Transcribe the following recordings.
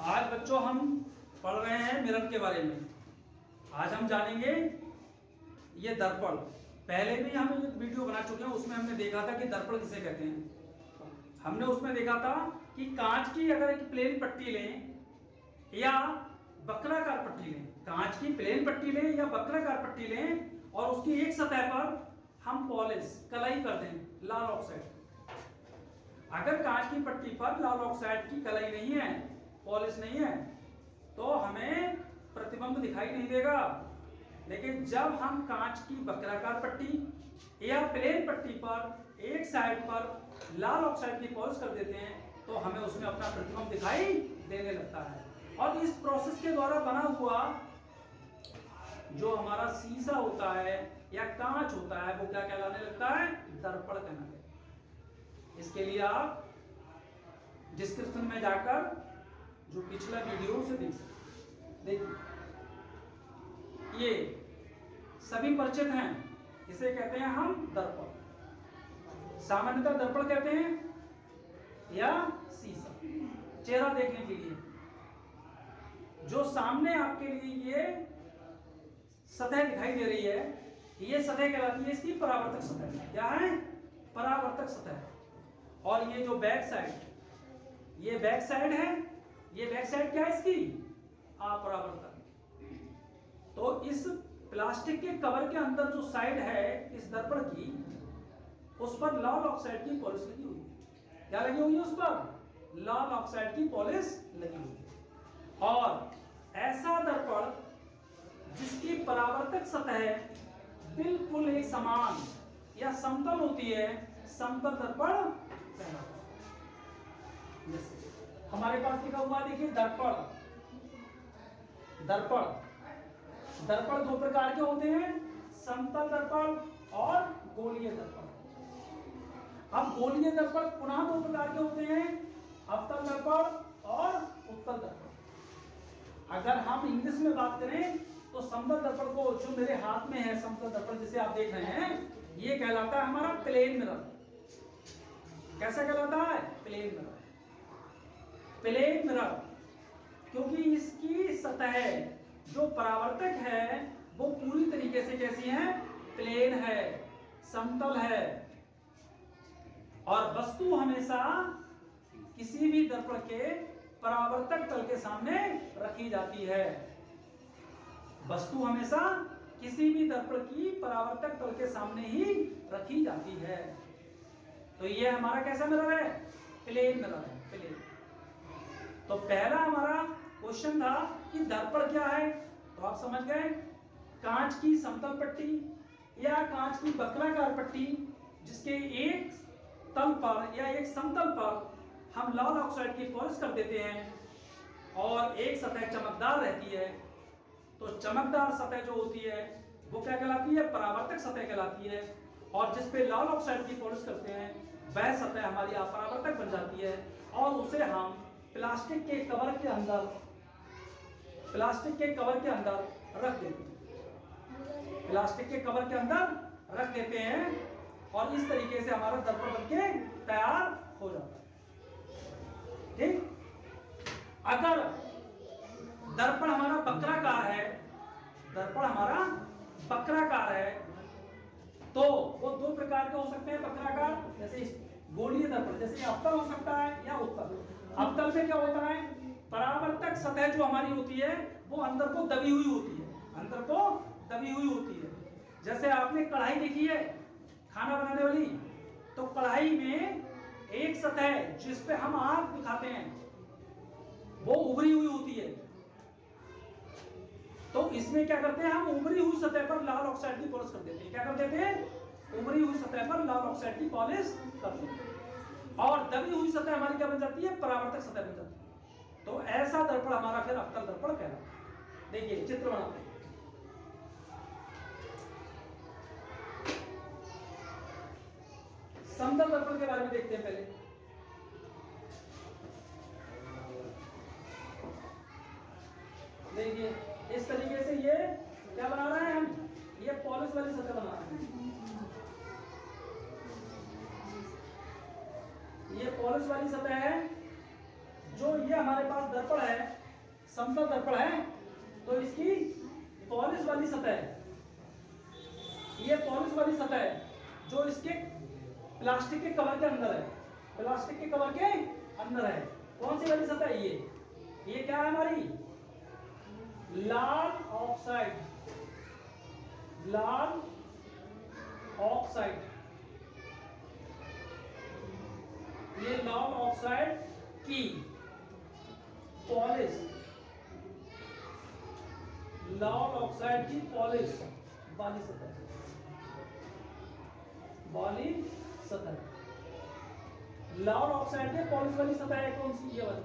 आज बच्चों हम पढ़ रहे हैं मिरर के बारे में। आज हम जानेंगे ये दर्पण। पहले भी हम एक वीडियो बना चुके हैं, उसमें हमने देखा था कि दर्पण किसे कहते हैं। हमने उसमें देखा था कि कांच की अगर एक प्लेन पट्टी लें या वक्राकार पट्टी लें, कांच की प्लेन पट्टी लें या वक्राकार पट्टी लें और उसकी एक सतह पर हम पॉलिश कलाई कर दें लाल ऑक्साइड। अगर कांच की पट्टी पर लाल ऑक्साइड की कलाई नहीं है, पॉलिश नहीं है, तो हमें प्रतिबिंब दिखाई नहीं देगा। लेकिन जब हम कांच की वक्राकार पट्टी या प्लेन पट्टी पर एक साइड पर लाल ऑक्साइड की पॉलिश कर देते हैं तो हमें उसमें अपना प्रतिबिंब दिखाई देने लगता है। और इस प्रोसेस के द्वारा बना हुआ जो हमारा शीशा होता है या कांच होता है वो क्या कहलाने लगता है? दर्पण कहलाने लगता है। इसके लिए आप डिस्क्रिप्शन में जाकर जो पिछला वीडियो से देख सकते। देखिए, ये सभी परिचित हैं, इसे कहते हैं हम दर्पण। सामान्यतः दर्पण कहते हैं या शीशा, चेहरा देखने के लिए जो सामने आपके लिए ये सतह दिखाई दे रही है, ये सतह कहलाती है इसकी परावर्तक सतह। क्या है? परावर्तक सतह। और ये जो बैक साइड, ये बैक साइड है, ये बैक साइड क्या है इसकी? अपरावर्तक। तो इस प्लास्टिक के कवर के अंदर जो साइड है इस दर्पण की, उस पर लाल ऑक्साइड की पॉलिश लगी हुई है। क्या लगी हुई है? उस पर लाल ऑक्साइड की पॉलिश लगी हुई है। और ऐसा दर्पण जिसकी परावर्तक सतह बिल्कुल एक समान या समतल होती है, समतल दर्पण कहलाता है। जैसे हमारे पास लिखा हुआ देखिए दर्पण। दर्पण दर्पण दो प्रकार के होते हैं, समतल दर्पण और गोलीय दर्पण। अब गोलीय दर्पण पुनः दो प्रकार के होते हैं, अवतल दर्पण और उत्तल दर्पण। अगर हम इंग्लिश में बात करें तो समतल दर्पण को, जो मेरे हाथ में है समतल दर्पण जिसे आप देख रहे हैं, ये कहलाता है हमारा प्लेन मिरर। कैसा कहलाता है? Plane mirror. प्लेन मिरर क्योंकि इसकी सतह जो परावर्तक है वो पूरी तरीके से कैसी है? प्लेन है, समतल है। और वस्तु हमेशा किसी भी दर्पण के परावर्तक तल के सामने रखी जाती है। वस्तु हमेशा किसी भी दर्पण की परावर्तक तल के सामने ही रखी जाती है। तो ये हमारा कैसा मिरर है? प्लेन मिरर है, प्लेन। तो पहला हमारा क्वेश्चन था कि दर्पण क्या है, तो आप समझ गए। कांच की समतल पट्टी या कांच की वक्राकार पट्टी जिसके एक तल पर या एक समतल पर हम लाल ऑक्साइड की पॉलिश कर देते हैं और एक सतह चमकदार रहती है। तो चमकदार सतह जो होती है वो क्या कहलाती है? परावर्तक सतह कहलाती है। और जिस पे लाल ऑक्साइड की पॉलिश करते हैं वह सतह हमारी अपरावर्तक बन जाती है और उसे हम प्लास्टिक के कवर के अंदर रख देते हैं। प्लास्टिक के कवर के अंदर रख देते हैं और इस तरीके से हमारा दर्पण बनके तैयार हो जाता है। ठीक? अगर दर्पण हमारा वक्राकार है, दर्पण हमारा वक्राकार है तो वो दो प्रकार के हो सकते हैं वक्राकार, जैसे गोलीय दर्पण, जैसे अवतल हो सकता है या उत्तल। अवतल में क्या होता है? परावर्तक सतह जो हमारी होती है वो अंदर को दबी हुई होती है, अंदर को दबी हुई होती है। जैसे आपने कढ़ाई देखी है खाना बनाने वाली, तो कढ़ाई में एक सतह जिस पे हम आग दिखाते हैं वो उभरी हुई होती है। तो इसमें क्या करते हैं? हम उभरी हुई सतह पर लाल ऑक्साइड की पॉलिश कर देते हैं। क्या कर देते हैं? उभरी हुई सतह पर लाल ऑक्साइड की पॉलिश कर देते हैं और दबी हुई सतह हमारी क्या बन जाती है? परावर्तक सतह बन जाती है। तो ऐसा दर्पण हमारा फिर अवतल दर्पण कहलाता है। देखिए चित्र बनाते हैं। समतल दर्पण के बारे में देखते हैं पहले। देखिए इस तरीके से ये क्या बना रहे हैं हम? ये पॉलिश वाली सतह बना रहे हैं। ये पॉलिश वाली सतह है, जो ये हमारे पास दर्पण है, समतल दर्पण है, तो इसकी पॉलिश वाली सतह, ये पॉलिश वाली सतह है जो इसके प्लास्टिक के कवर के अंदर है, प्लास्टिक के कवर के अंदर है। कौन सी वाली सतह है ये क्या है हमारी? लाल ऑक्साइड, लाल ऑक्साइड, ये लाल ऑक्साइड की पॉलिश, लाल ऑक्साइड की पॉलिश वाली सतह, वाली सतह, लाल ऑक्साइड के पॉलिश वाली सतह है कौन सी? ये वाली,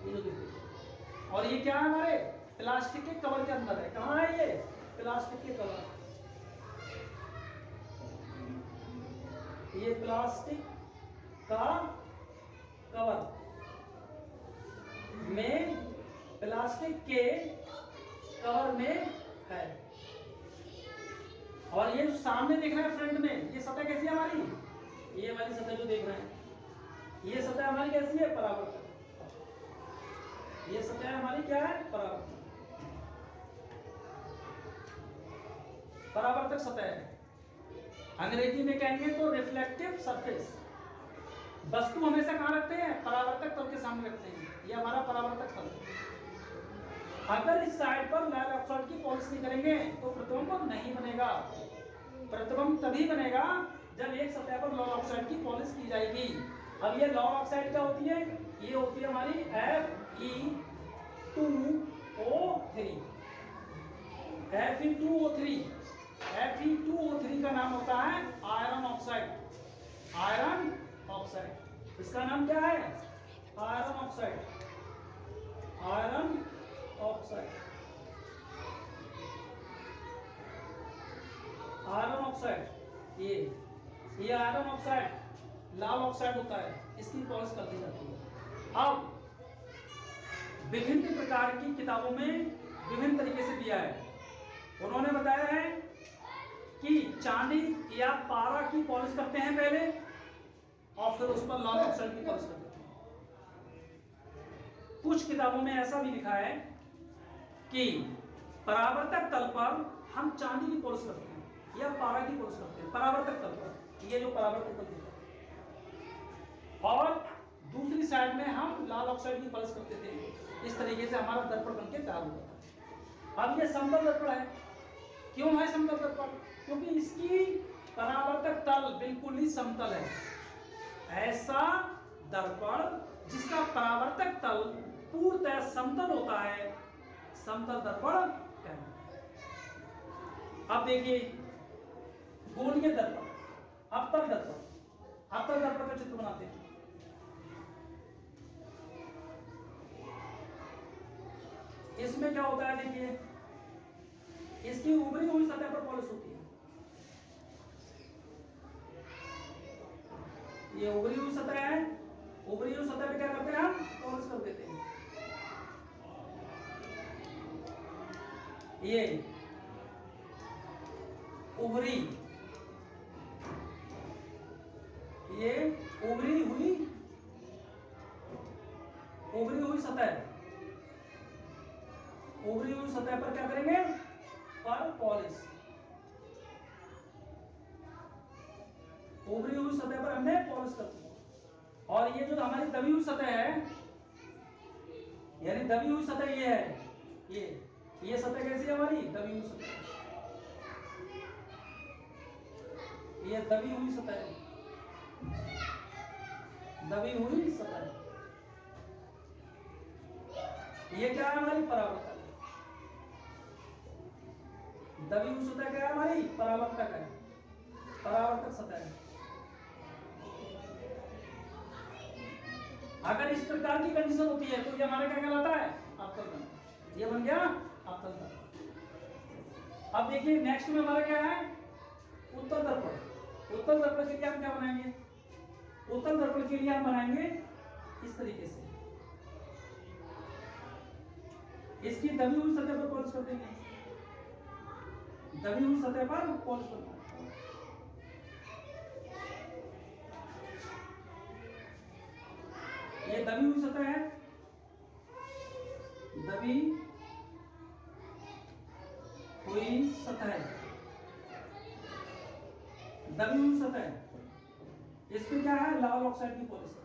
ये देखो। और ये क्या है हमारे प्लास्टिक के कवर के अंदर है। कहाँ है ये? प्लास्टिक के कवर, ये प्लास्टिक का कवर में, प्लास्टिक के कवर में है। और ये जो सामने देख रहे हैं फ्रंट में, ये सतह कैसी है हमारी? ये वाली सतह जो देख रहे हैं, ये सतह हमारी कैसी है? परावर्तक। ये सतह हमारी क्या है? परावर्तक, परावर्तक सतह है। अंग्रेजी में कहेंगे तो रिफ्लेक्टिव सरफेस। वस्तु हमेशा कहां रखते हैं? परावर्तक तल के सामने रखते हैं। ये हमारा परावर्तक तल है। अगर इस साइड पर लाल ऑक्साइड की पॉलिश नहीं करेंगे तो प्रतिबिंब नहीं बनेगा। प्रतिबिंब तभी बनेगा जब एक सतह पर लाल ऑक्साइड की पॉलिश की जाएगी। अब ये लाल ऑक्साइड क्या होती है? ये होती है हमारी Fe2O3। Fe2O3, Fe2O3 का नाम होता है आयरन ऑक्साइड। आयरन ऑक्साइड, इसका नाम क्या है? Iron oxide, iron oxide, iron oxide. ये आयरन ऑक्साइड लाल ऑक्साइड होता है, इसकी पॉलिश कर दी जाती है। अब विभिन्न प्रकार की किताबों में विभिन्न तरीके से दिया है। उन्होंने बताया है कि चांदी या पारा की पॉलिश करते हैं पहले और फिर उस पर लाल ऑक्साइड की पॉलिश करते हैं। कुछ किताबों में ऐसा भी लिखा है कि परावर्तक तल पर हम चांदी की पॉलिश करते हैं या पारा की पॉलिश करते हैं, परावर्तक तल पर, ये जो परावर्तक तल है। और दूसरी साइड में हम लाल ऑक्साइड की पॉलिश करते थे। इस तरीके से हमारा दर्पण बनके तैयार होता है। अब ये समतल दर्पण है। क्यों है समतल दर्पण? क्योंकि इसकी परावर्तक तल बिल्कुल ही समतल है। ऐसा दर्पण जिसका परावर्तक तल पूर्णतः समतल होता है, समतल दर्पण कहते हैं। अब देखिए गोलीय दर्पण, अवतल दर्पण, अवतल दर्पण का चित्र बनाते हैं। इसमें क्या होता है? देखिए इसकी उभरी हुई सतह पर पॉलिश होती है। ये उभरी हुई सतह है, उभरी हुई सतह पे क्या करते हैं? हम पॉलिश कर देते हैं। ये उभरी, ये उभरी हुई सतह, उभरी हुई सतह पर क्या करेंगे? पर पॉलिश। उभरी हुई सतह पर हमने पॉलिश कर दी। और ये जो हमारी दबी हुई सतह है, यानी दबी हुई सतह ये है, ये सतह कैसी है हमारी? दबी हुई सतह, ये दबी हुई सतह है, दबी हुई सतह। ये क्या है हमारी? परावर्तक। दबी हुई सतह क्या है हमारी? परावर्तक है, परावर्तक सतह है। अगर इस प्रकार की कंडीशन होती है तो ये हमारा क्या कहलाता है? अवतल दर्पण। ये बन गया अवतल दर्पण। अब देखिए नेक्स्ट में हमारा क्या है? उत्तल दर्पण। उत्तल दर्पण के लिए हम क्या बनाएंगे? उत्तल दर्पण के लिए हम बनाएंगे इस तरीके से, इसकी दबी हुई सतह पर पॉलिश कर देंगे, दबी हुई सतह पर पॉलिश करना। ये दबी हुई सतह है, दबी हुई सतह, दबी हुई सतह। इस पे क्या है, लाल ऑक्साइड की पॉलिश है,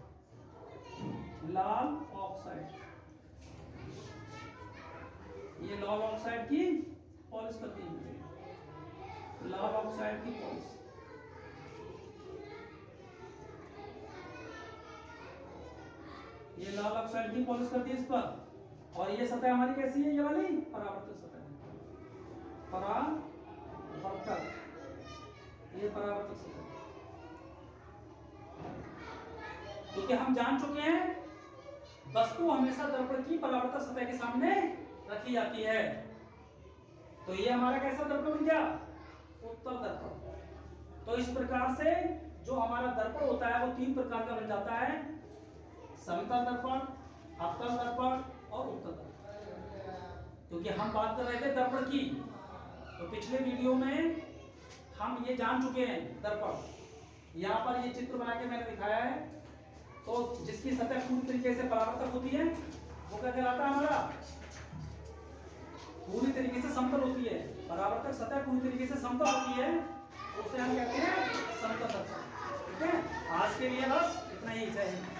लाल ऑक्साइड, ये लाल ऑक्साइड की पॉलिश करती है, लाल ऑक्साइड की पॉलिश। ये लाल ऑक्साइड की पॉलिश करती है इस पर। और ये सतह हमारी कैसी है, ये वाली परावर्तक सतह है, परावर्तक, ये परावर्तक सतह। क्योंकि हम जान चुके हैं वस्तु हमेशा दर्पण की परावर्तक सतह के सामने रखी जाती है। तो ये हमारा कैसा दर्पण बन गया, उत्तल दर्पण। तो इस प्रकार से जो हमारा दर्पण होता है वो 3 प्रकार का बन जाता है, समतल दर्पण, अवतल दर्पण और उत्तल दर्पण। क्योंकि हम बात कर रहे थे दर्पण की, तो पिछले वीडियो में हम ये जान चुके हैं दर्पण। यहाँ पर ये चित्र बना के मैंने दिखाया है। तो जिसकी सतह पूरी तरीके से परावर्तक होती है वो क्या कहलाता है, हमारा पूरी तरीके से समतल होती है, परावर्तक सतह पूरी तरीके से समतल होती है, उसे हम कहते हैं समतल दर्पण। ठीक है, आज के लिए बस इतना ही चाहिए।